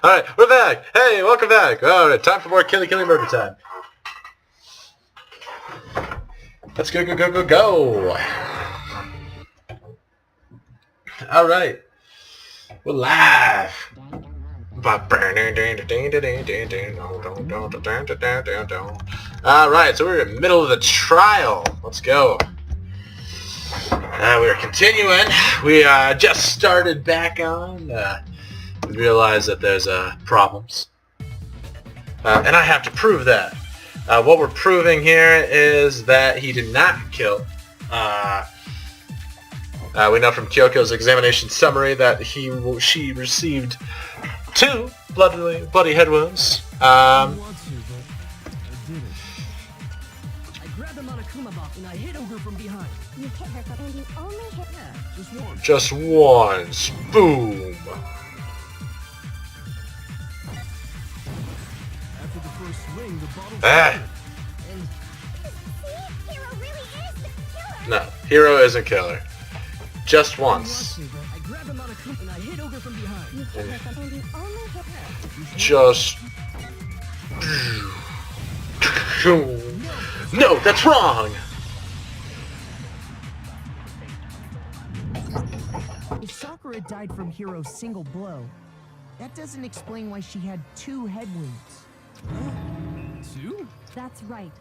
Alright, we're back! Hey, welcome back! Alright, time for more killy murder time. Let's go! Alright. We're live! Alright, so we're in the middle of the trial. Let's go. We're continuing. We just started back on. We realize that there's problems. And I have to prove that. What we're proving here is that he did not kill. We know from Kyoko's examination summary that she received 2 bloody head wounds. I grabbed the Monokuma box and I hit her from behind. You hit her, but you only hit her. Just once. Boom. After the first swing, the bottle Ah. and See? Hero really is the killer. No, Hero isn't killer. Just once. I grabbed the Monokuma and I hit her from behind. You hit her, but you only hit her. Just... No, that's wrong! If Sakura died from Hiro's single blow, that doesn't explain why she had 2 head wounds. 2? That's right.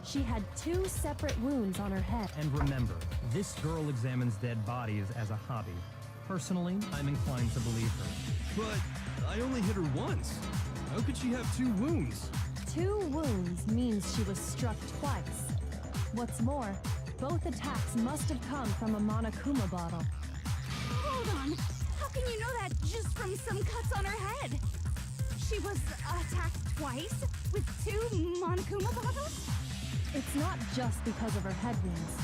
She had 2 separate wounds on her head. And remember, this girl examines dead bodies as a hobby. Personally, I'm inclined to believe her. But I only hit her once. How could she have 2 wounds? 2 wounds means she was struck twice. What's more, both attacks must have come from a Monokuma bottle. Hold on. How can you know that just from some cuts on her head? She was attacked twice with 2 Monokuma bottles? It's not just because of her head wounds.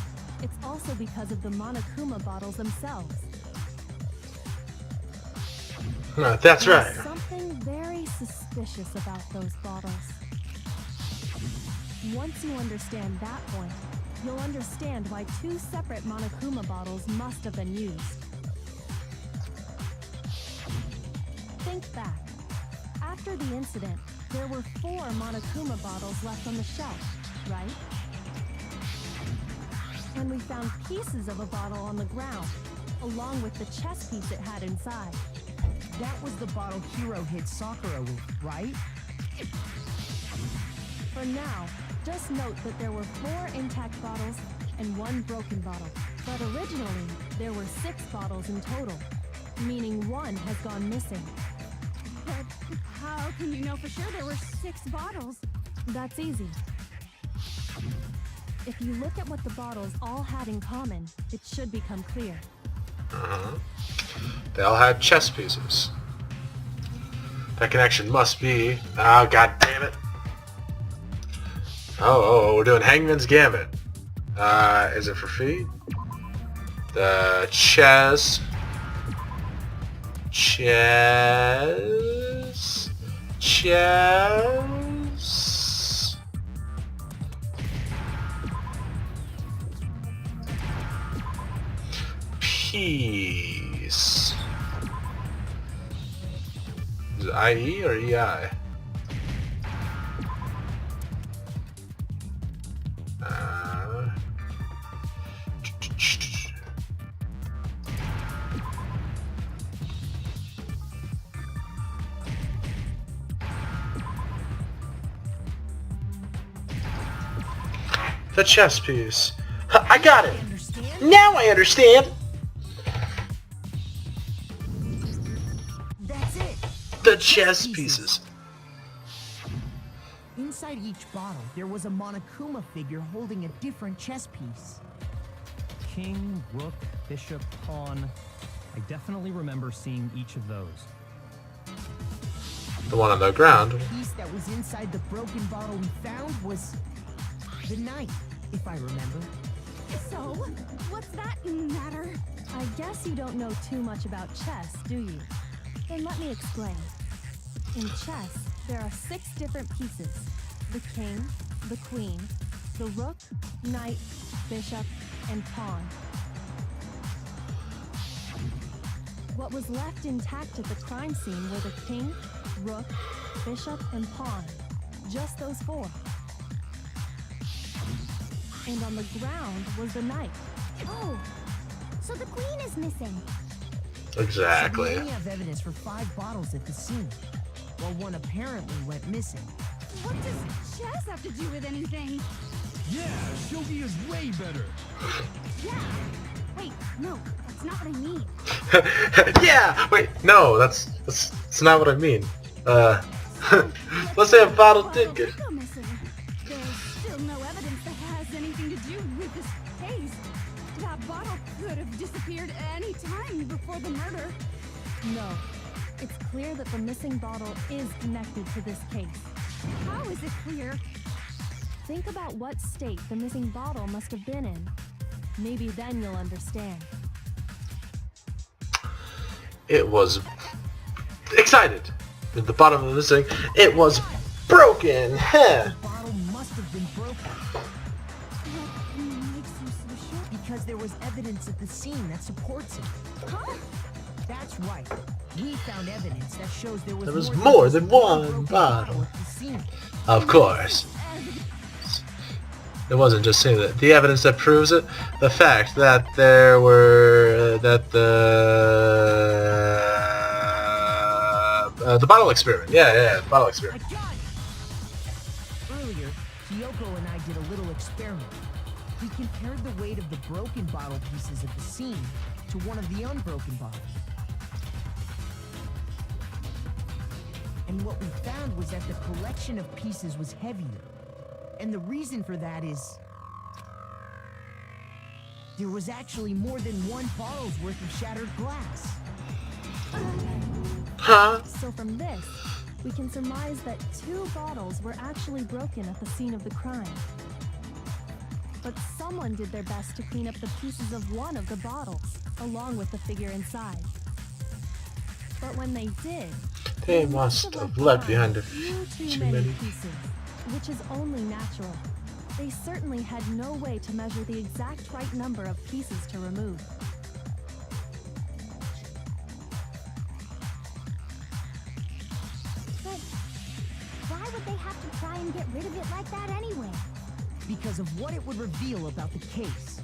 It's also because of the Monokuma bottles themselves. That's right. There's something very suspicious about those bottles. Once you understand that point, you'll understand why 2 separate Monokuma bottles must have been used. Think back. After the incident, there were 4 Monokuma bottles left on the shelf, right? And we found pieces of a bottle on the ground, along with the chest piece it had inside. That was the bottle Hiro hit Sakura with, right? For now, just note that there were 4 intact bottles and 1 broken bottle. But originally, there were 6 bottles in total, meaning 1 has gone missing. But how can you know for sure there were 6 bottles? That's easy. If you look at what the bottles all had in common, it should become clear. They all had chess pieces. That connection must be... Oh, god damn it. Oh, we're doing Hangman's Gambit. Is it for feet? The chess piece. Is it IE or EI? The chess piece. I got it! Now I understand! That's it. The chess pieces. Inside each bottle, there was a Monokuma figure holding a different chess piece. King, rook, bishop, pawn. I definitely remember seeing each of those. The one on the ground. The piece that was inside the broken bottle we found was the knight, if I remember. So, what's that matter? I guess you don't know too much about chess, do you? Then let me explain. In chess, there are 6 different pieces. The king, the queen, the rook, knight, bishop, and pawn. What was left intact at the crime scene were the king, rook, bishop, and pawn. Just those four. And on the ground was the knight. Oh, so the queen is missing. Exactly. So we only have evidence for 5 bottles at the scene, while one apparently went missing. What does chess have to do with anything? Yeah, shogi is way better. Yeah. Wait, no, that's not what I mean. Yeah! Wait, no, that's not what I mean. Let's say a bottle did get... Go missing. There's still no evidence that has anything to do with this case. That bottle could have disappeared any time before the murder. No. It's clear that the missing bottle is connected to this case. How is it clear? Think about what state the missing bottle must have been in. Maybe then you'll understand. It was... excited! At the bottom of this thing, it was broken! Heh! The bottle must have been broken What makes you so sure? because there was evidence at the scene that supports it. Huh? That's right. We found evidence that shows there There was more more just than one broken bottle. at the scene. Of course. It wasn't just saying that. The evidence that proves it, the fact that there were... that the bottle experiment. Yeah, the bottle I experiment. got it! Earlier, Kyoko and I did a little experiment. We compared the weight of the broken bottle pieces at the scene to one of the unbroken bottles. And what we found was that the collection of pieces was heavier. And the reason for that is... there was actually more than one bottle's worth of shattered glass. Huh? So from this, we can surmise that 2 bottles were actually broken at the scene of the crime. But someone did their best to clean up the pieces of one of the bottles, along with the figure inside. But when they did, They must have left behind a few too too many many. pieces, which is only natural. They certainly had no way to measure the exact right number of pieces to remove. But why would they have to try and get rid of it like that anyway? Because of what it would reveal about the case.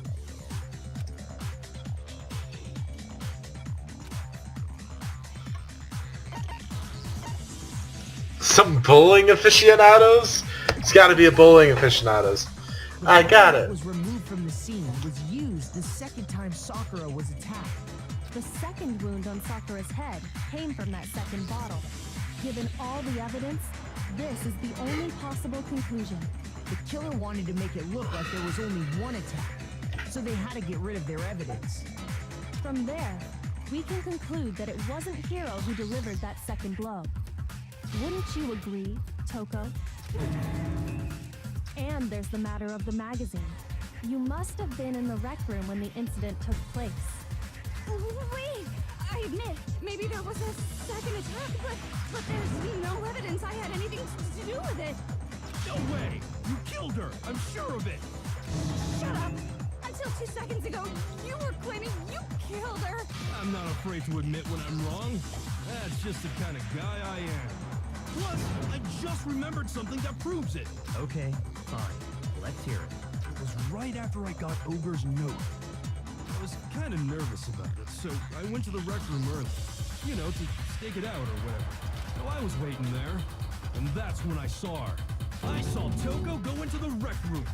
Some bowling aficionados? It's gotta be a bowling aficionados. The I got bottle it. that was removed from the scene was used the second time Sakura was attacked. The second wound on Sakura's head came from that second bottle. Given all the evidence, this is the only possible conclusion. The killer wanted to make it look like there was only one attack, so they had to get rid of their evidence. From there, we can conclude that it wasn't Hiro who delivered that second blow. Wouldn't you agree, Toko? And there's the matter of the magazine. You must have been in the rec room when the incident took place. Wait! I admit, maybe there was a second attack, but there's no evidence I had anything to do with it. No way! You killed her! I'm sure of it! Shut up! Until 2 seconds ago, you were claiming you killed her! I'm not afraid to admit when I'm wrong. That's just the kind of guy I am. Plus, I just remembered something that proves it. Okay, fine. Let's hear it. It was right after I got Ogre's note. I was kind of nervous about it, so I went to the rec room early. You know, to stake it out or whatever. So I was waiting there, and that's when I saw her. I saw Toko go into the rec room.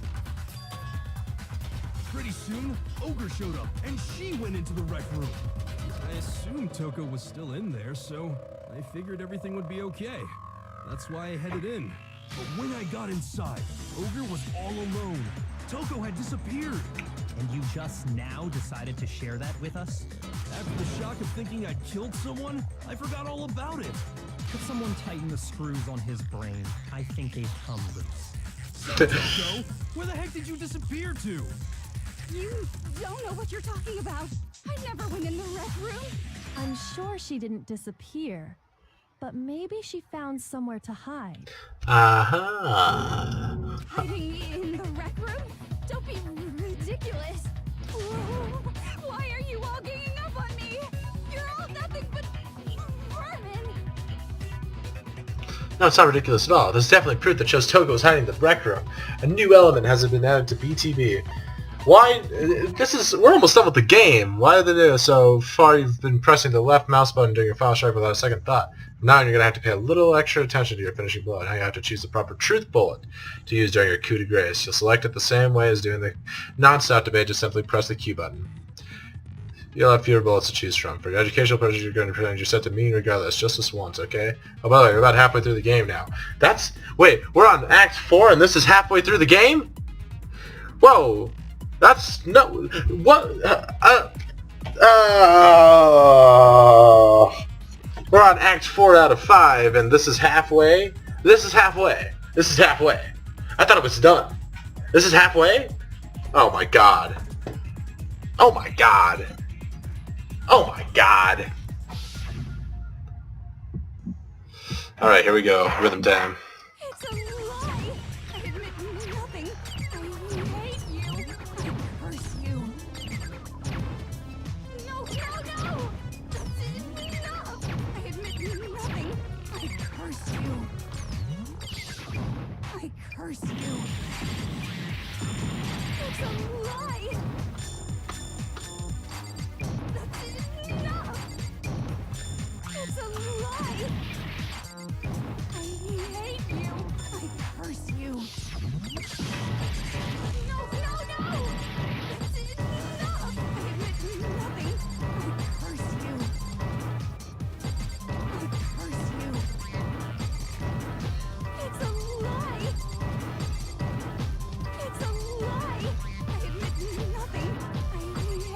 Pretty soon, Ogre showed up, and she went into the rec room. I assumed Toko was still in there, so I figured everything would be okay. That's why I headed in. But when I got inside, Ogre was all alone. Toko had disappeared. And you just now decided to share that with us? After the shock of thinking I'd killed someone, I forgot all about it. Could someone tighten the screws on his brain? I think they've come loose. So, Toko, where the heck did you disappear to? You don't know what you're talking about. I never went in the rec room. I'm sure she didn't disappear, but maybe she found somewhere to hide. Aha. Hiding in the rec room? Don't be ridiculous. Whoa. Why are you all ganging up on me? You're all nothing but vermin. No, it's not ridiculous at all. There's definitely proof that shows Toko is hiding in the rec room. A new element has been added to BTB. Why? We're almost done with the game. Why are they so far? You've been pressing the left mouse button during your final strike without a second thought. Now you're going to have to pay a little extra attention to your finishing blow. Now you have to choose the proper truth bullet to use during your coup de grace. You'll select it the same way as doing the non-stop debate. Just simply press the Q button. You'll have fewer bullets to choose from. For your educational purposes, you're going to pretend you're set to mean regardless, just this once, okay? Oh, by the way, we're about halfway through the game now. Wait, we're on Act 4 and this is halfway through the game? Whoa! That's no... What? We're on Act 4 out of 5 and this is halfway? This is halfway. This is halfway. I thought it was done. This is halfway? Oh my god. Oh my god. Oh my god. Alright, here we go. Rhythm time. It's a lie. I admit nothing. I hate you. I curse you. No. That's enough. I admit nothing. I curse you. I curse you. It's a lie. That's enough. It's a lie. I hate you. I curse you. No. That's enough. I admit nothing. I curse you. I curse you. It's a lie. It's a lie. I admit nothing. I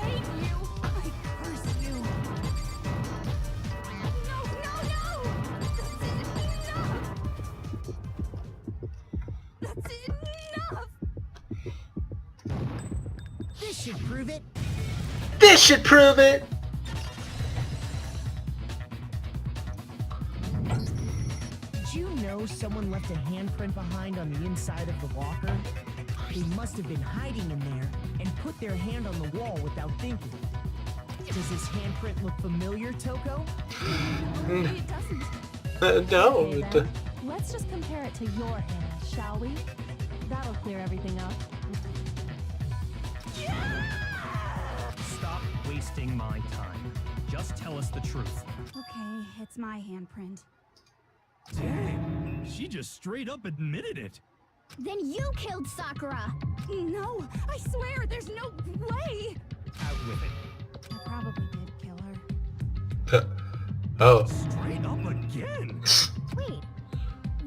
hate you. I curse you. No. That's enough. This should prove it. This should prove it! Did you know someone left a handprint behind on the inside of the locker? They must have been hiding in there and put their hand on the wall without thinking. Does this handprint look familiar, Toko? No, it doesn't. No. Okay, then. Let's just compare it to your hand, shall we? That'll clear everything up. Stop wasting my time. Just tell us the truth. Okay, it's my handprint. Dang, she just straight up admitted it. Then you killed Sakura. No, I swear, there's no way. Out with it. I probably did kill her. Oh. Straight up again. Wait,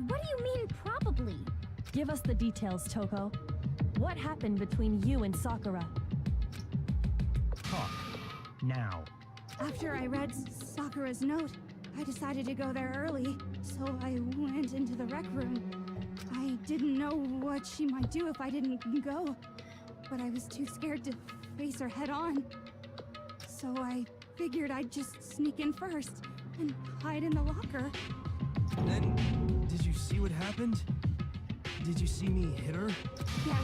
what do you mean probably? Give us the details, Toko. What happened between you and Sakura? Talk. Now. After I read Sakura's note, I decided to go there early, so I went into the rec room. I didn't know what she might do if I didn't go, but I was too scared to face her head on. So I figured I'd just sneak in first and hide in the locker. Then, did you see what happened? Did you see me hit her? Yes,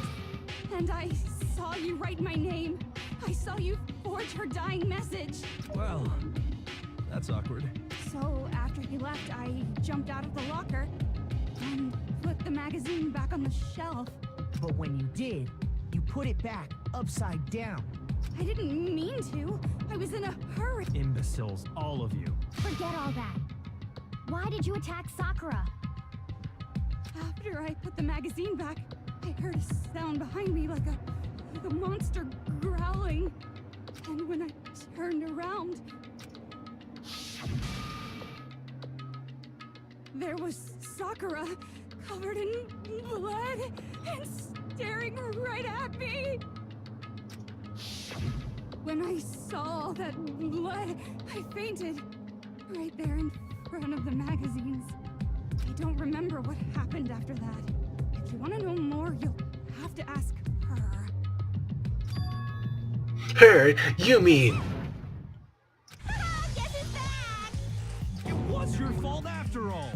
and I saw you write my name. I saw you forge her dying message. Well, that's awkward. So after he left, I jumped out of the locker and put the magazine back on the shelf. But when you did, you put it back upside down. I didn't mean to. I was in a hurry. Imbeciles, all of you. Forget all that. Why did you attack Sakura? After I put the magazine back, I heard a sound behind me like a monster growling. And when I turned around, there was Sakura covered in blood and staring right at me. When I saw that blood, I fainted right there in front of the magazines. I don't remember what happened after that. If you want to know more, you'll have to ask her. Her? You mean... Guess it's back! It was your fault after all.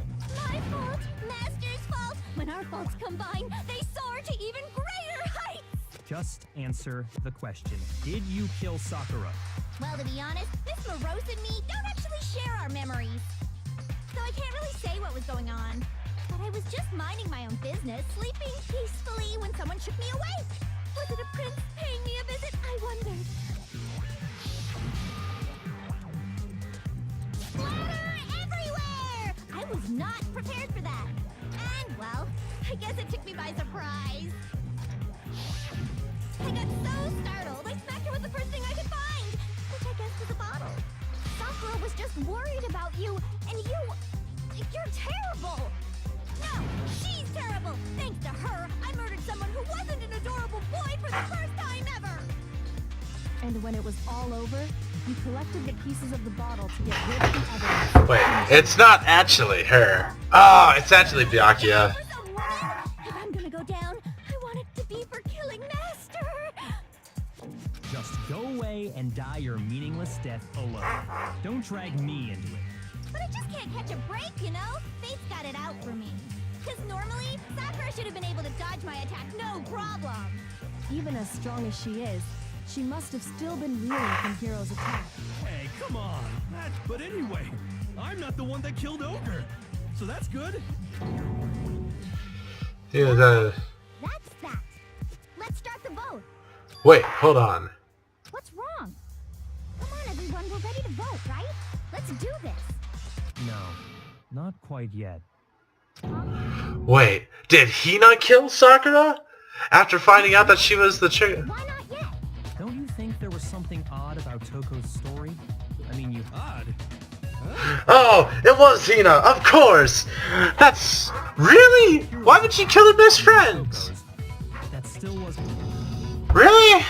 My fault, Master's fault. When our faults combine, they soar to even greater heights. Just answer the question. Did you kill Sakura? Well, to be honest, Miss Morose and me don't actually share our memories. So I can't really say what was going on. But I was just minding my own business, sleeping peacefully when someone shook me awake. Was it a prince paying me a visit? I wondered. Splatter everywhere! I was not prepared for that. And, well, I guess it took me by surprise. I got so startled, I smacked her with the first thing I could find, which I guess was a bottle. Sakura was just worried about you, and you're terrible! No, she's terrible! Thanks to her, I murdered someone who wasn't an adorable boy for the first time ever! And when it was all over, you collected the pieces of the bottle to get rid of the evidence. Wait, it's not actually her. Oh, it's actually Byakuya. For some woman, if I'm gonna go down, I want it to be for killing Master! Just go away and die your meaningless death alone. Don't drag me into it. But I just can't catch a break, you know? Fate's got it out for me. Because normally, Sakura should have been able to dodge my attack, no problem. Even as strong as she is, she must have still been reeling from Hiro's attack. Hey, come on. But anyway, I'm not the one that killed Ogre. So that's good. Yeah, That's that. Let's start the vote. wait, hold on. What's wrong? Come on, everyone, we're ready to vote, right? Let's do this. No, not quite yet. Wait, did he not kill Sakura? After finding out that she was the chick? Why not yet? Don't you think there was something odd about Toko's story? I mean, you... Odd. Oh, it was Hina, of course! That's... Really? Why would she kill her best friend? Toko's. That still wasn't... Really?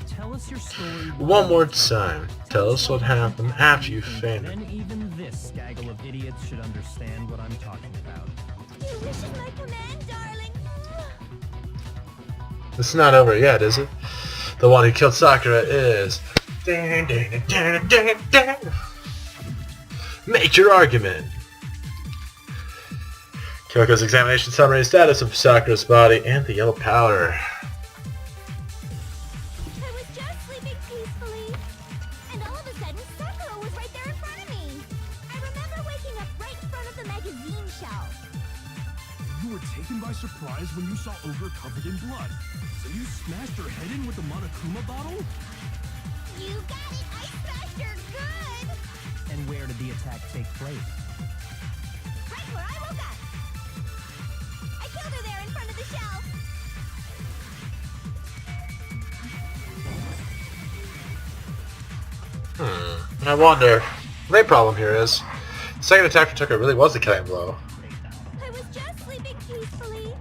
Tell us your story One more time. Tell us what happened after you fainted. Then even this gaggle of idiots should understand what I'm talking about. Your wish is my command, darling. It's not over yet, is it? The one who killed Sakura is... Make your argument. Kyoko's examination summary status of Sakura's body and the yellow powder. I was just sleeping peacefully, and all of a sudden, Sakura was right there in front of me. I remember waking up right in front of the magazine shelf. You were taken by surprise when you saw Ogre covered in blood. So you smashed her head in with the Monokuma bottle? You got it! I smashed her good! And where did the attack take place? Right where I woke up! I killed her there in front of the shelf! I wonder. The main problem here is, the second attack from Tucker really was the killing blow. I was just sleeping peacefully,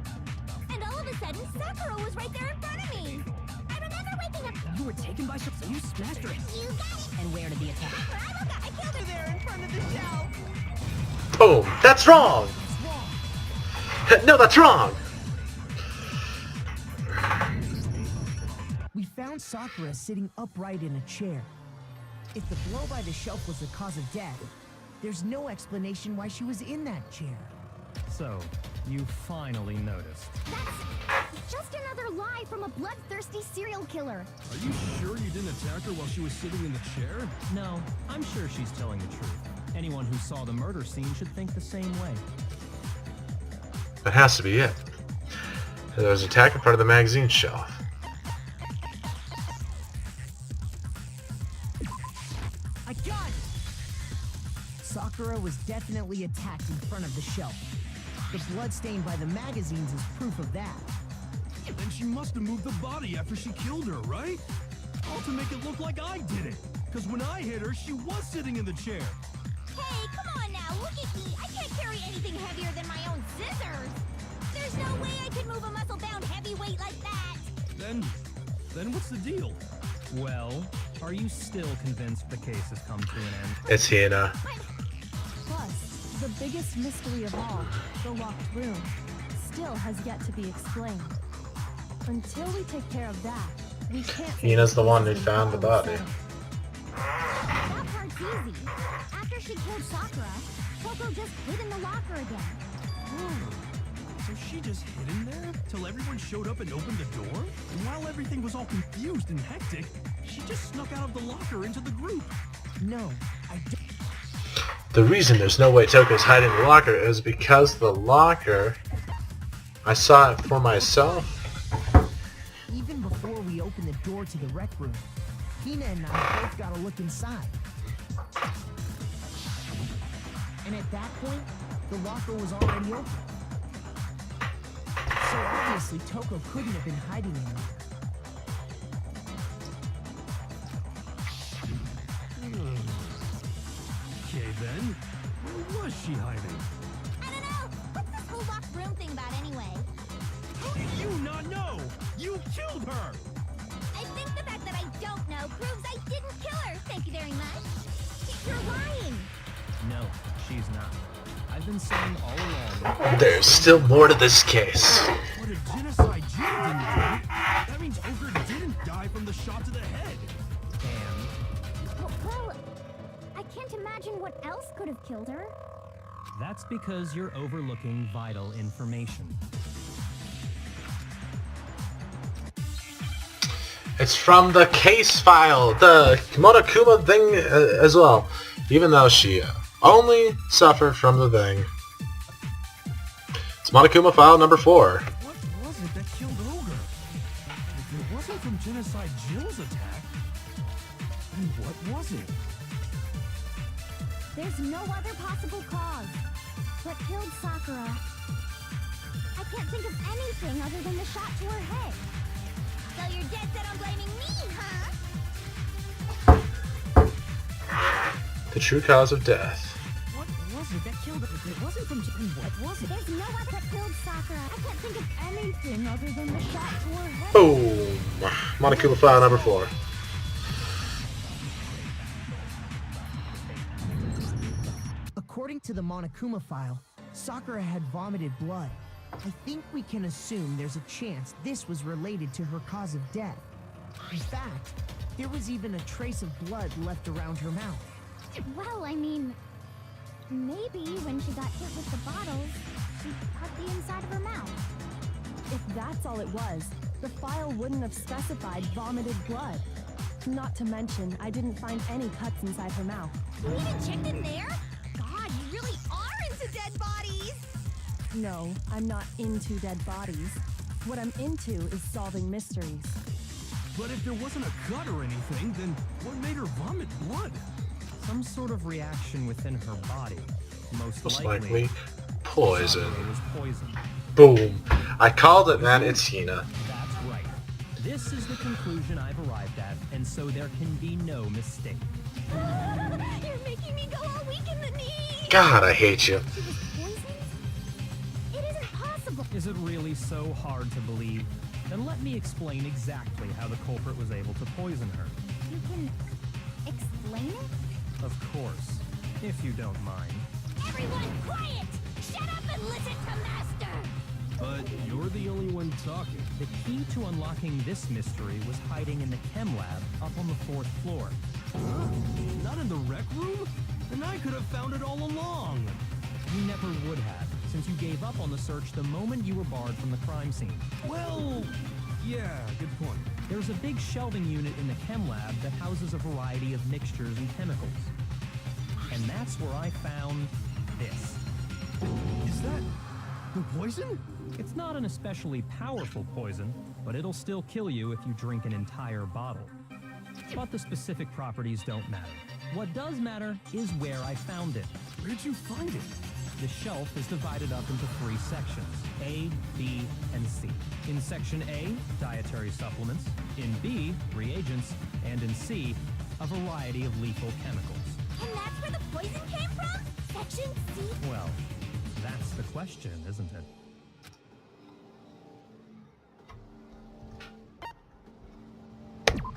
and all of a sudden, Sakura was right there in front of me. I remember waking up. You were taken by surprise. You smashed her. You got it! And where did the attack? Where I woke up, I killed her there in front of the shelf. Boom! That's wrong! No, that's wrong! We found Sakura sitting upright in a chair. If the blow by the shelf was the cause of death, there's no explanation why she was in that chair. So, you finally noticed. That's just another lie from a bloodthirsty serial killer. Are you sure you didn't attack her while she was sitting in the chair? No, I'm sure she's telling the truth. Anyone who saw the murder scene should think the same way. That has to be it. There was an attack in front of the magazine shelf. I got it! Sakura was definitely attacked in front of the shelf. The blood stained by the magazines is proof of that. Then she must have moved the body after she killed her, right? All to make it look like I did it. Because when I hit her, she was sitting in the chair. Hey, come on now, look at me. I can't carry anything heavier than my own scissors. There's no way I could move a muscle-bound heavyweight like that. Then what's the deal? Well, are you still convinced the case has come to an end? It's Hina. Plus, the biggest mystery of all, the locked room, still has yet to be explained. Until we take care of that, we can't... Hina's the one who found the body. That part's easy. After she killed Sakura, Toko just hid in the locker again. So she just hid in there till everyone showed up and opened the door? And while everything was all confused and hectic, she just snuck out of the locker into the group. No, I don't. The reason there's no way Toko's hiding in the locker is because the locker, I saw it for myself. Even before we opened the door to the rec room, Hina and I both got a look inside. And at that point, the locker was already open. So obviously Toko couldn't have been hiding in there. Okay then, where was she hiding? I don't know. What's this whole locked room thing about anyway? How do you not know? You killed her! I think the fact that I don't know proves I didn't kill her. Thank you very much. You're lying. No, she's not. I've been saying all along. There's still more to this case. But a genocide Jill didn't do it. That means Ogre didn't die from the shot to the head. And Well, I can't imagine what else could have killed her. that's because you're overlooking vital information. It's from the case file, the Monokuma thing as well, even though she only suffered from the thing. It's Monokuma file number 4. What was it that killed Ogre? If it wasn't from Genocide Jill's attack, then what was it? There's no other possible cause. What killed Sakura? I can't think of anything other than the shot to her head. So you're dead set on blaming me, huh? The true cause of death. What was it that killed her? If it wasn't from Japan, what was it? There's no other that killed Sakura. I can't think of anything other than the shot to her head. Boom! Monokuma file number 4. According to the Monokuma file, Sakura had vomited blood. I think we can assume there's a chance this was related to her cause of death. In fact, there was even a trace of blood left around her mouth. Well, I mean, maybe when she got hit with the bottles, she cut the inside of her mouth. If that's all it was, the file wouldn't have specified vomited blood. Not to mention, I didn't find any cuts inside her mouth. You even checked in there? God, you really are into dead bodies! No, I'm not into dead bodies. What I'm into is solving mysteries. But if there wasn't a cut or anything, then what made her vomit blood? Some sort of reaction within her body. Most Most likely, likely poison. Sakura was poisoned. Boom. I called it, man. It's Hina. That's right. This is the conclusion I've arrived at, and so there can be no mistake. You're making me go all weak in the knees! God, I hate you. She was poisoned? It isn't possible. Is it really so hard to believe? Then let me explain exactly how the culprit was able to poison her. You can explain it? Of course, if you don't mind. Everyone quiet! Shut up and listen to Master! But you're the only one talking. The key to unlocking this mystery was hiding in the chem lab up on the 4th floor. Huh? Not in the rec room? Then I could have found it all along. You never would have, since you gave up on the search the moment you were barred from the crime scene. Well, yeah, good point. There's a big shelving unit in the chem lab that houses a variety of mixtures and chemicals. And that's where I found this. Is that the poison? It's not an especially powerful poison, but it'll still kill you if you drink an entire bottle. But the specific properties don't matter. What does matter is where I found it. Where'd you find it? The shelf is divided up into 3 sections, A, B, and C. In section A, dietary supplements. In B, reagents. And in C, a variety of lethal chemicals. And that's where the poison came from? Section C? Well, that's the question, isn't it?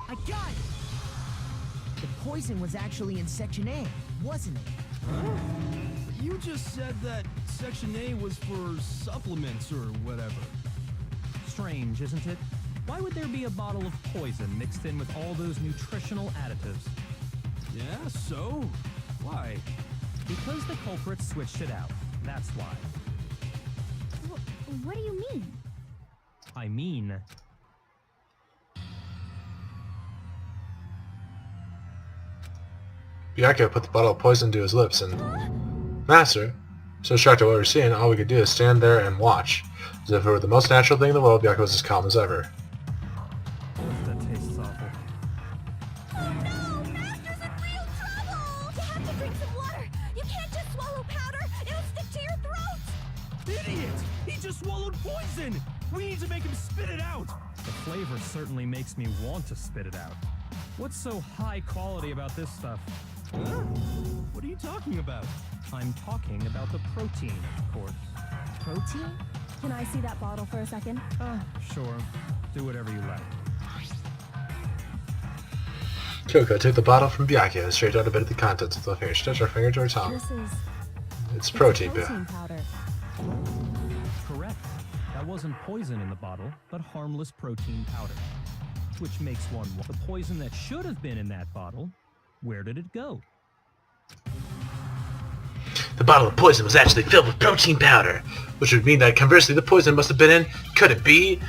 I got it! The poison was actually in Section A, wasn't it? Huh? You just said that Section A was for supplements or whatever. Strange, isn't it? Why would there be a bottle of poison mixed in with all those nutritional additives? Yeah, so? Why? Because the culprit switched it out. That's why. What do you mean? I mean, Byakuya put the bottle of poison to his lips and... Master, so shocked at what we're seeing, all we could do is stand there and watch. As if it were the most natural thing in the world, Byakuya was as calm as ever. that tastes awful. Oh no! Master's in real trouble! You have to drink some water! You can't just swallow powder! It'll stick to your throat! Idiot! He just swallowed poison! We need to make him spit it out! The flavor certainly makes me want to spit it out. What's so high quality about this stuff? Huh? What are you talking about? I'm talking about the protein, of course. Protein? Can I see that bottle for a second? Sure. Do whatever you like. Kyoko took the bottle from Byakuya and straight out a bit of the contents with her finger. She touched her finger to her tongue. This is It's protein powder. Correct. That wasn't poison in the bottle, but harmless protein powder. Which makes one wonder. The poison that should have been in that bottle, where did it go? The bottle of poison was actually filled with protein powder, which would mean that conversely the poison must have been in... Could it be?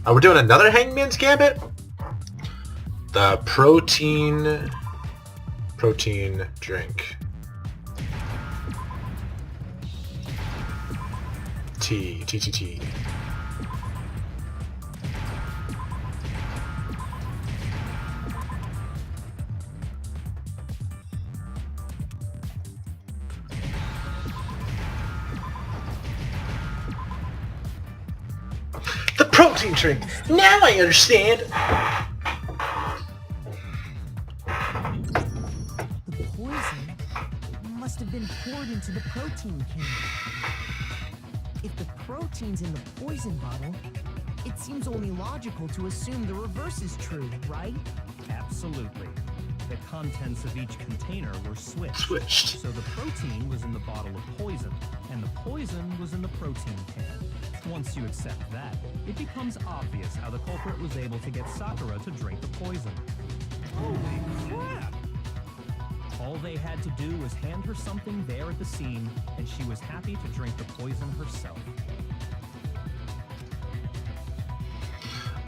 Are we doing another Hangman's Gambit? The protein drink. T. The protein drink! Now I understand! The poison must have been poured into the protein can. If the protein's in the poison bottle, it seems only logical to assume the reverse is true, right? Absolutely. The contents of each container were Switched. So the protein was in the bottle of poison, and the poison was in the protein can. Once you accept that, it becomes obvious how the culprit was able to get Sakura to drink the poison. Holy crap! All they had to do was hand her something there at the scene, and she was happy to drink the poison herself.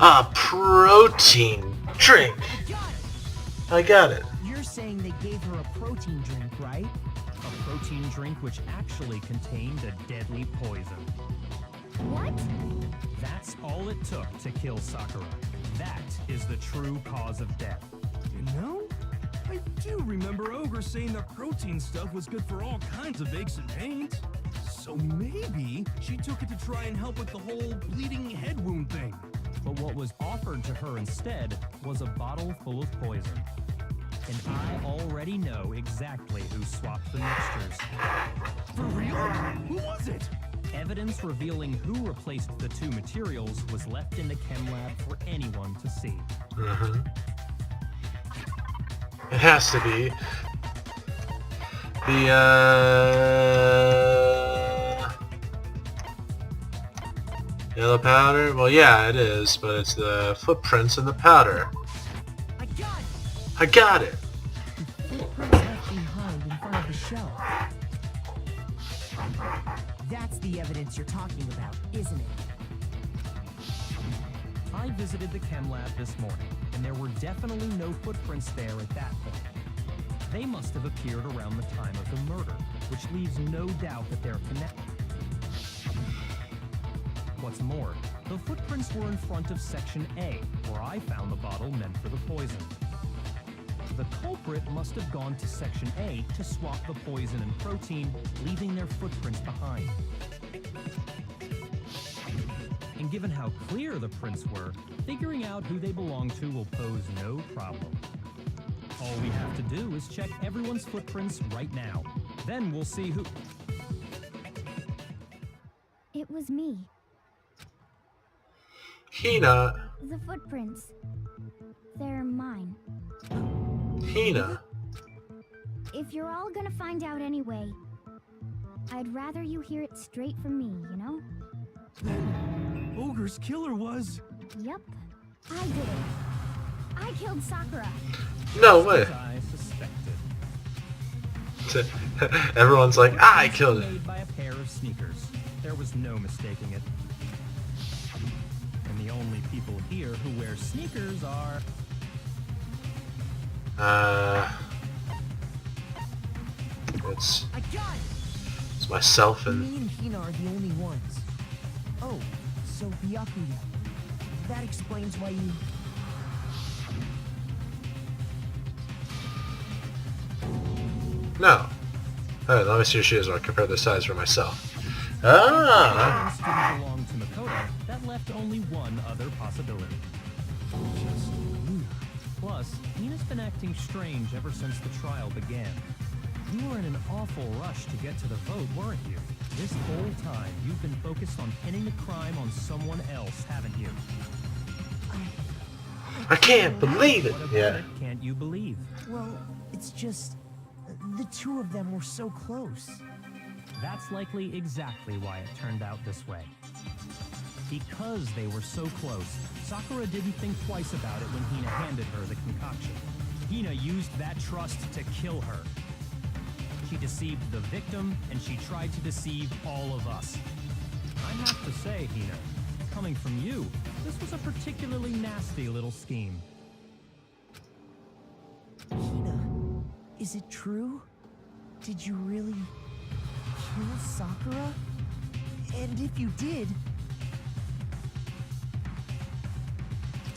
A protein drink! I got it. You're saying they gave her a protein drink, right? A protein drink which actually contained a deadly poison. What? That's all it took to kill Sakura. That is the true cause of death. You know, I do remember Ogre saying that protein stuff was good for all kinds of aches and pains. So maybe she took it to try and help with the whole bleeding head wound thing. But what was offered to her instead was a bottle full of poison. And I already know exactly who swapped the mixtures. For real? Who was it? Evidence revealing who replaced the two materials was left in the chem lab for anyone to see. It has to be the yellow powder. Well, yeah, it is, but it's the footprints in the powder. I got it. Footprints left behind in front of the shelf. That's the evidence you're talking about, isn't it? I visited the chem lab this morning, and there were definitely no footprints there at that point. They must have appeared around the time of the murder, which leaves no doubt that they're connected. What's more, the footprints were in front of Section A, where I found the bottle meant for the poison. The culprit must have gone to Section A to swap the poison and protein, leaving their footprints behind. And given how clear the prints were, figuring out who they belong to will pose no problem. All we have to do is check everyone's footprints right now. Then we'll see who... It was me. Hina. The footprints. They're mine. Hina. If you're all gonna find out anyway, I'd rather you hear it straight from me, you know? Ogre's killer was... Yep, I did it. I killed Sakura. No way. As I suspected. Everyone's like, I killed it. Made by a pair of of sneakers. There was no mistaking it. And the only people here who wear sneakers are... It's I got it! myself Me and... and Hina are the only ones. Oh, so Byakuya. That explains why you... No. Alright, let me see who she is while I compare the size for myself. Ah! Since didn't belong to Makoto, that left only one other possibility. Just Hina. Plus, Hina's been acting strange ever since the trial began. You were in an awful rush to get to the vote, weren't you? This whole time, you've been focused on pinning the crime on someone else, haven't you? I can't believe it! What about Yeah. it can't you believe? Well, it's just... the two of them were so close. That's likely exactly why it turned out this way. Because they were so close, Sakura didn't think twice about it when Hina handed her the concoction. Hina used that trust to kill her. She deceived the victim, and she tried to deceive all of us. I have to say, Hina, coming from you, this was a particularly nasty little scheme. Hina, is it true? Did you really kill Sakura? And if you did,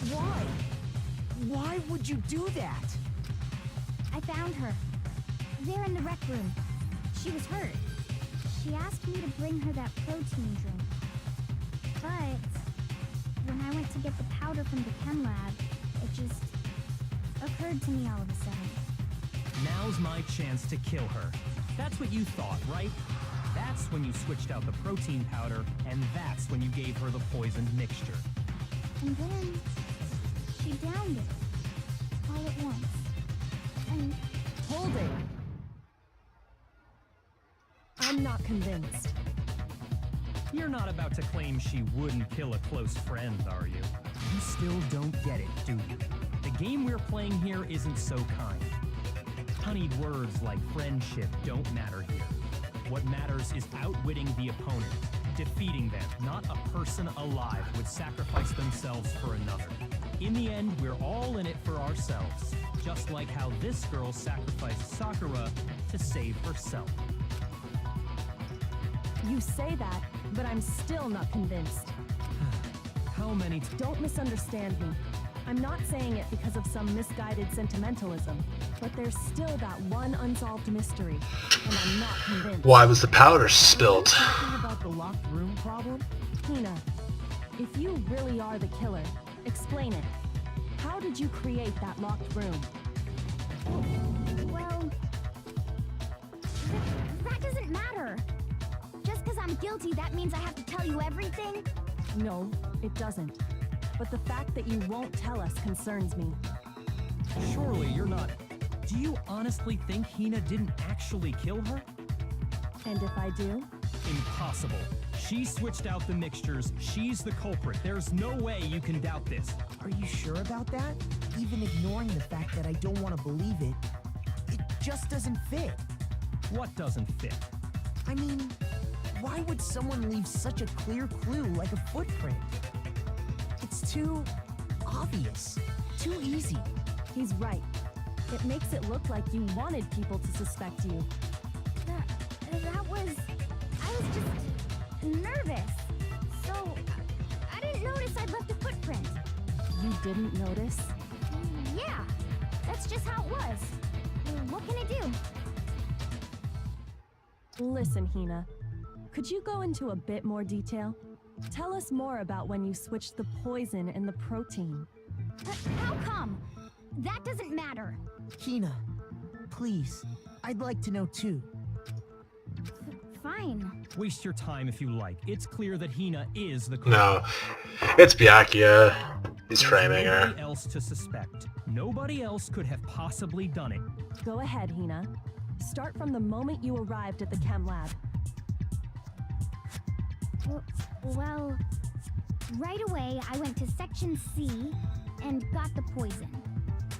why? Why would you do that? I found her. There in the rec room. She was hurt. She asked me to bring her that protein drink. But when I went to get the powder from the chem lab, it just occurred to me all of a sudden. Now's my chance to kill her. That's what you thought, right? That's when you switched out the protein powder, and that's when you gave her the poisoned mixture. And then she downed it all at once. And Hold it. I'm not convinced. You're not about to claim she wouldn't kill a close friend, are you? You still don't get it, do you? The game we're playing here isn't so kind. Honeyed words like friendship don't matter here. What matters is outwitting the opponent, defeating them. Not a person alive would sacrifice themselves for another. In the end, we're all in it for ourselves, just like how this girl sacrificed Sakura to save herself. You say that, but I'm still not convinced. How many Don't misunderstand me. I'm not saying it because of some misguided sentimentalism, but there's still that one unsolved mystery, and I'm not convinced. Why was the powder spilled? Talking about the locked room problem? Hina, if you really are the killer, explain it. How did you create that locked room? well, that doesn't matter. Just because I'm guilty, that means I have to tell you everything? No, it doesn't. But the fact that you won't tell us concerns me. Surely you're not... Do you honestly think Hina didn't actually kill her? And if I do? Impossible. She switched out the mixtures. She's the culprit. There's no way you can doubt this. Are you sure about that? Even ignoring the fact that I don't want to believe it, it just doesn't fit. What doesn't fit? I mean, why would someone leave such a clear clue like a footprint? It's too obvious, too easy. He's right. It makes it look like you wanted people to suspect you. That was... I was just nervous. So, I didn't notice I'd left a footprint. You didn't notice? Yeah, that's just how it was. What can I do? Listen, Hina. Could you go into a bit more detail? Tell us more about when you switched the poison and the protein. How come? That doesn't matter. Hina, please, I'd like to know too. Fine. Waste your time if you like. It's clear that Hina is the culprit. No. It's Byakuya. He's There's framing her. nobody else to suspect. Nobody else could have possibly done it. Go ahead, Hina. Start from the moment you arrived at the chem lab. Well, right away I went to section C and got the poison.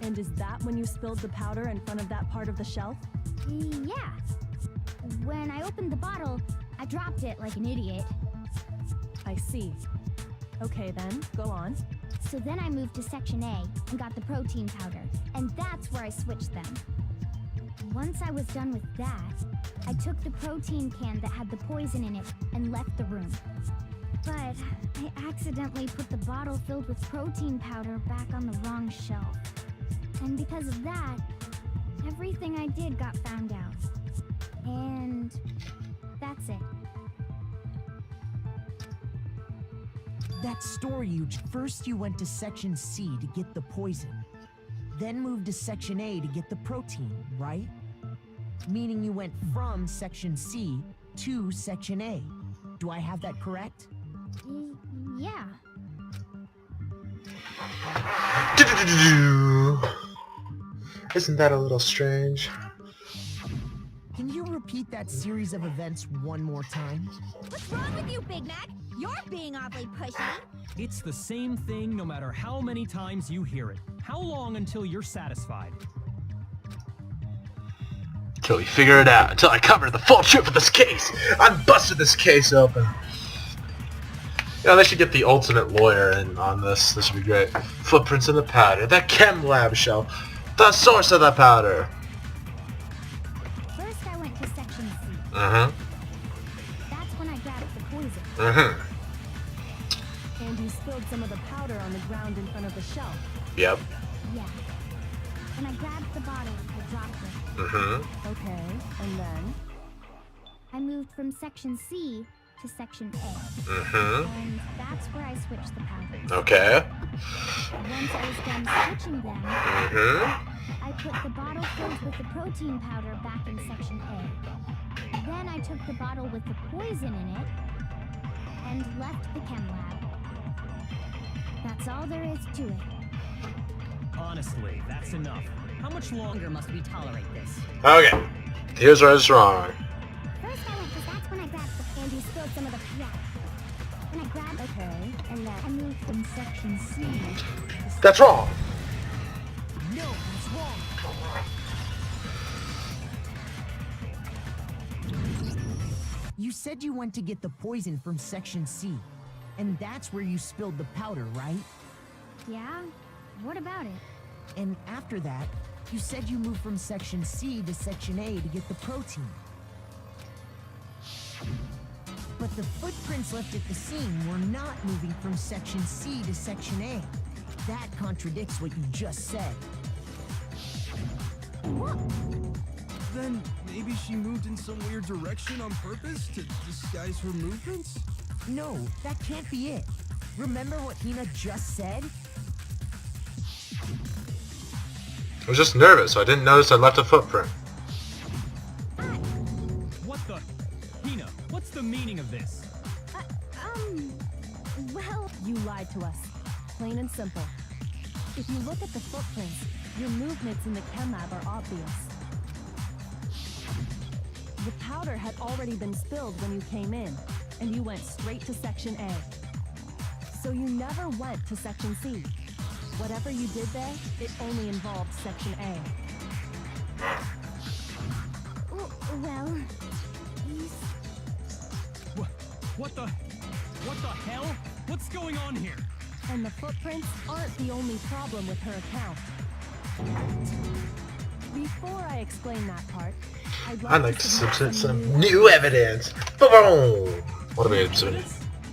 And is that when you spilled the powder in front of that part of the shelf? Yeah. When I opened the bottle, I dropped it like an idiot. I see. Okay then, go on. So then I moved to Section A and got the protein powder, and that's where I switched them. Once I was done with that, I took the protein can that had the poison in it and left the room. But I accidentally put the bottle filled with protein powder back on the wrong shelf. And because of that, everything I did got found out. And that's it. That story, first you went to Section C to get the poison, then moved to Section A to get the protein, right? Meaning you went from Section C to Section A. Do I have that correct? Yeah. Isn't that a little strange? Can you repeat that series of events one more time? What's wrong with you, Big Mac? You're being awfully pushy. It's the same thing no matter how many times you hear it. How long until you're satisfied? Until we figure it out. Until I cover the full truth of this case. I'm busting this case open. Yeah, they should get the ultimate lawyer in on this. This would be great. Footprints in the powder. The chem lab shell. The source of the powder. First I went to Section C. Uh-huh. That's when I grabbed the poison. Uh-huh. And you spilled some of the powder on the ground in front of the shelf. Yep. Yeah. When I grabbed the bottle, I dropped it. Mm-hmm. Okay, and then? I moved from Section C to Section A. Mm-hmm. And that's where I switched the powders. Okay. Once I was done switching them, Mm-hmm. I put the bottle filled with the protein powder back in Section A. Then I took the bottle with the poison in it and left the chem lab. That's all there is to it. Honestly, that's enough. How much longer must we tolerate this? Okay. Here's where I was wrong. First I went, 'cause that's when I grabbed the and you spilled some of the When I grabbed Okay, and then? I moved from Section C. That's wrong. No, that's wrong. You said you went to get the poison from Section C, and that's where you spilled the powder, right? Yeah? What about it? And after that, you said you moved from Section C to Section A to get the protein. But the footprints left at the scene were not moving from Section C to Section A. That contradicts what you just said. Then maybe she moved in some weird direction on purpose to disguise her movements? No, that can't be it. Remember what Hina just said? I was just nervous, so I didn't notice I left a footprint. What the? Hina, what's the meaning of this? Well, You lied to us. Plain and simple. If you look at the footprints, your movements in the chem lab are obvious. The powder had already been spilled when you came in, and you went straight to Section A. So you never went to Section C. Whatever you did there, it only involved Section A. well, What the hell? What's going on here? And the footprints aren't the only problem with her account. Before I explain that part, I'd like to submit some new evidence. Boom! What am I going to submit?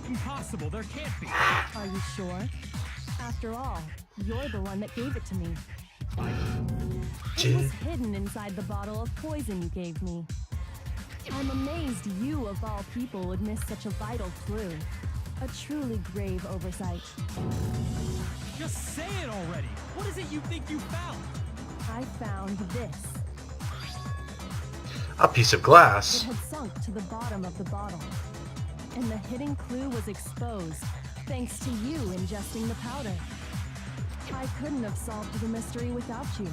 Impossible, there can't be. Are you sure? After all, you're the one that gave it to me. It was hidden inside the bottle of poison you gave me. I'm amazed you, of all people, would miss such a vital clue. A truly grave oversight. Just say it already. What is it you think you found? I found this. A piece of It glass. had sunk to the bottom of the bottle. And the hidden clue was exposed, thanks to you ingesting the powder. I couldn't have solved the mystery without you.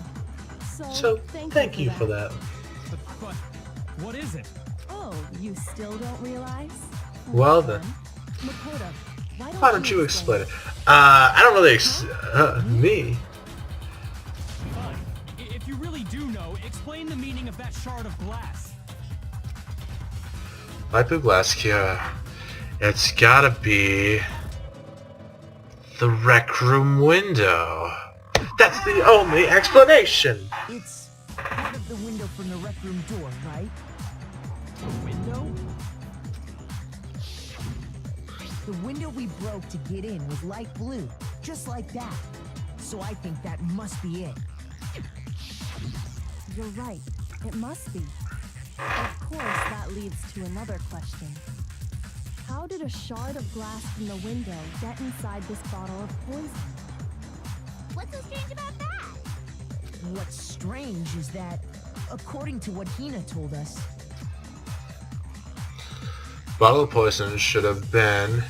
So, thank you for that. But what is it? Oh, you still don't realize? Well then. Makoto, Why don't you explain it? I don't really me? Fine. If you really do know, explain the meaning of that shard of glass. Light blue glass here. It's gotta be the rec room window. That's the only explanation. It's part of the window from the rec room door, right? The window? The window we broke to get in was light blue, just like that. So I think that must be it. You're right. It must be. Of course, that leads to another question. How did a shard of glass from the window get inside this bottle of poison? What's so strange about that? What's strange is that, according to what Hina told us, Bottle of poison should have been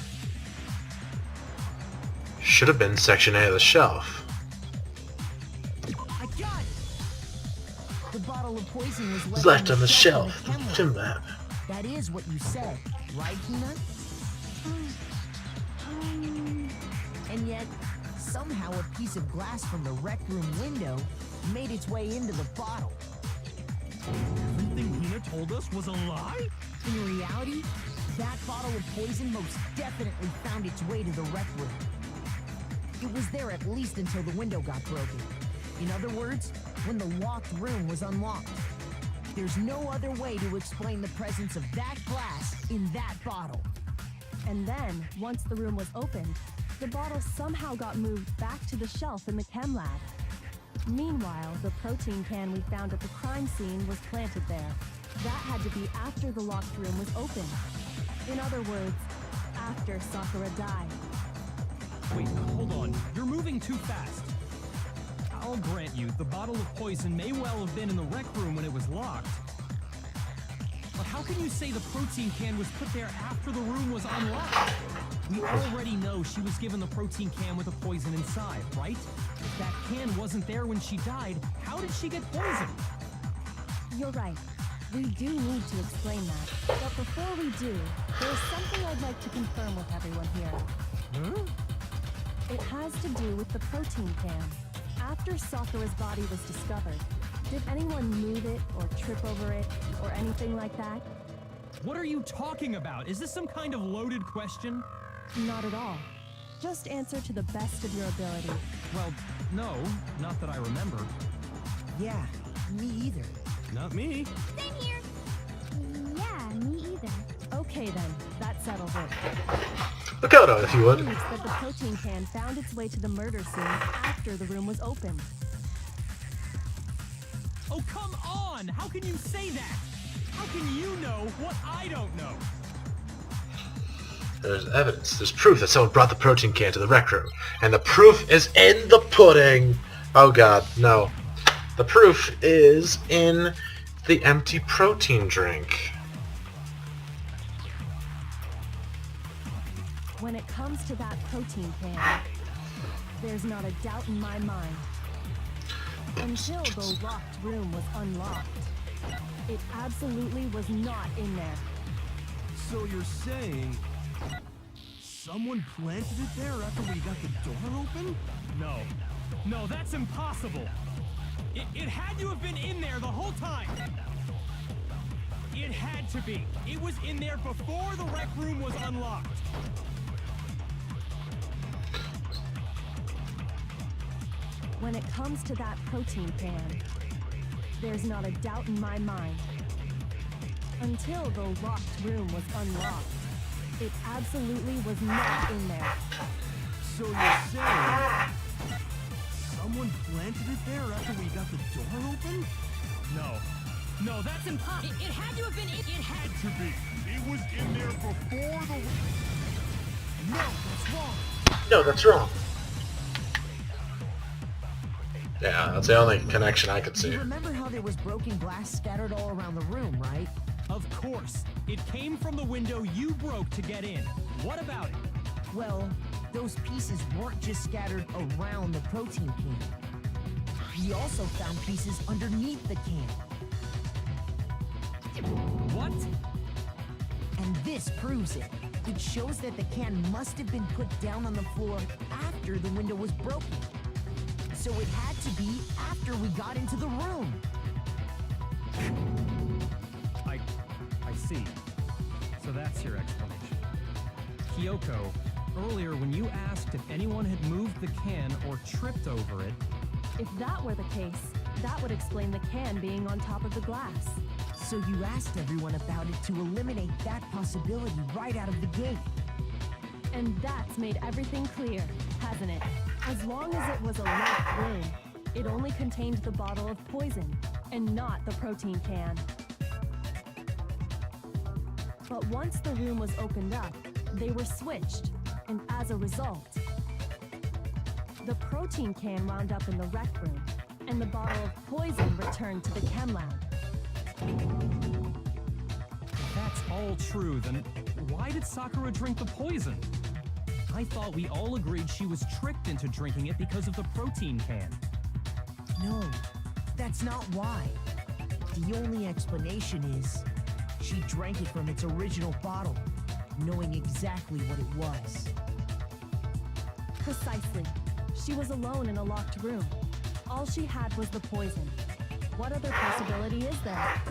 section A of the shelf. I got it! The bottle of poison was It's left on the shelf. in the chem Gym lab. lab. That is what you said, right, Hina? And yet, somehow a piece of glass from the rec room window made its way into the bottle. Everything Hina told us was a lie? In reality, that bottle of poison most definitely found its way to the rec room. It was there at least until the window got broken. In other words, when the locked room was unlocked. There's no other way to explain the presence of that glass in that bottle. And then, once the room was opened, the bottle somehow got moved back to the shelf in the chem lab. Meanwhile, the protein can we found at the crime scene was planted there. That had to be after the locked room was opened. In other words, after Sakura died. Wait, hold on. You're moving too fast. I'll grant you, the bottle of poison may well have been in the rec room when it was locked. But how can you say the protein can was put there after the room was unlocked? We already know she was given the protein can with the poison inside, right? If that can wasn't there when she died, how did she get poisoned? You're right. We do need to explain that. But before we do, there's something I'd like to confirm with everyone here. Huh? It has to do with the protein can. After Sakura's body was discovered, did anyone move it or trip over it or anything like that? What are you talking about? Is this some kind of loaded question? Not at all. Just answer to the best of your ability. Well, no, not that I remember. Yeah, me either. Not me. Same here. Yeah, me either. Okay then, that settles it. Makoto, if you would. Proves that the protein can found its way to the murder scene after the room was opened. Oh, come on! How can you say that? How can you know what I don't know? There's evidence. There's proof that someone brought the protein can to the rec room. And the proof is in the pudding. Oh god, no. The proof is in the empty protein drink. When it comes to that protein can, there's not a doubt in my mind. Until the locked room was unlocked, it absolutely was not in there. So you're saying someone planted it there after we got the door open? No. No, that's impossible. It had to have been in there the whole time. It had to be. It was in there before the rec room was unlocked. When it comes to that protein can, there's not a doubt in my mind. Until the locked room was unlocked, it absolutely was not in there. So you're saying someone planted it there after we got the door open? No. No, that's impossible. It had to have been. It had to be. It was in there before the... No, that's wrong. No, that's wrong. Yeah, that's the only connection I could see. You remember how there was broken glass scattered all around the room, right? Of course. It came from the window you broke to get in. What about it? Well, those pieces weren't just scattered around the protein can. We also found pieces underneath the can. What? And this proves it. It shows that the can must have been put down on the floor after the window was broken. So it had to be after we got into the room. I see. So that's your explanation. Kyoko, earlier when you asked if anyone had moved the can or tripped over it, If that were the case, that would explain the can being on top of the glass. So you asked everyone about it to eliminate that possibility right out of the gate. And that's made everything clear, hasn't it? As long as it was a locked room, it only contained the bottle of poison, and not the protein can. But once the room was opened up, they were switched, and as a result, the protein can wound up in the rec room, and the bottle of poison returned to the chem lab. if that's all true, then why did Sakura drink the poison? I thought we all agreed she was tricked into drinking it because of the protein can. No, that's not why. The only explanation is she drank it from its original bottle, knowing exactly what it was. Precisely. She was alone in a locked room. All she had was the poison. What other possibility is there?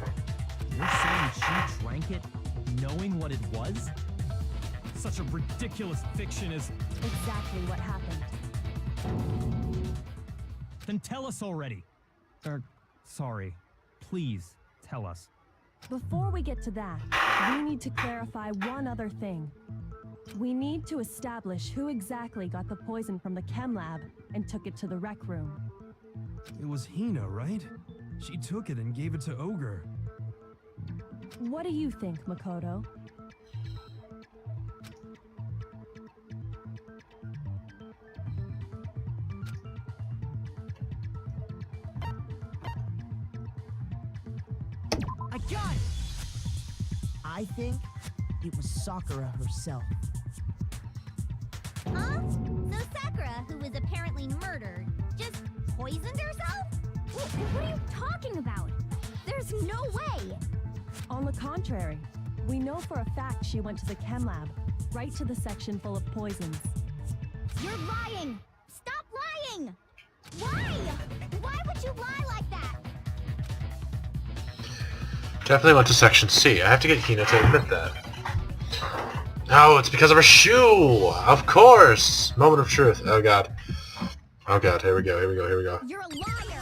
You're saying she drank it knowing what it was? Such a ridiculous fiction is... Exactly what happened. Then tell us already. Sorry. Please, tell us. Before we get to that, we need to clarify one other thing. We need to establish who exactly got the poison from the chem lab and took it to the rec room. It was Hina, right? She took it and gave it to Ogre. What do you think, Makoto? I got it! I think it was Sakura herself. Huh? So Sakura, who was apparently murdered, just poisoned herself? What are you talking about? There's no way! On the contrary, we know for a fact she went to the chem lab, right to the section full of poisons. You're lying! Stop lying! Why? Why would you lie like that? Definitely went to section C. I have to get Hina to admit that. Oh, it's because of her shoe! Of course! Moment of truth. Oh god. Oh god, here we go, here we go, here we go. You're a liar!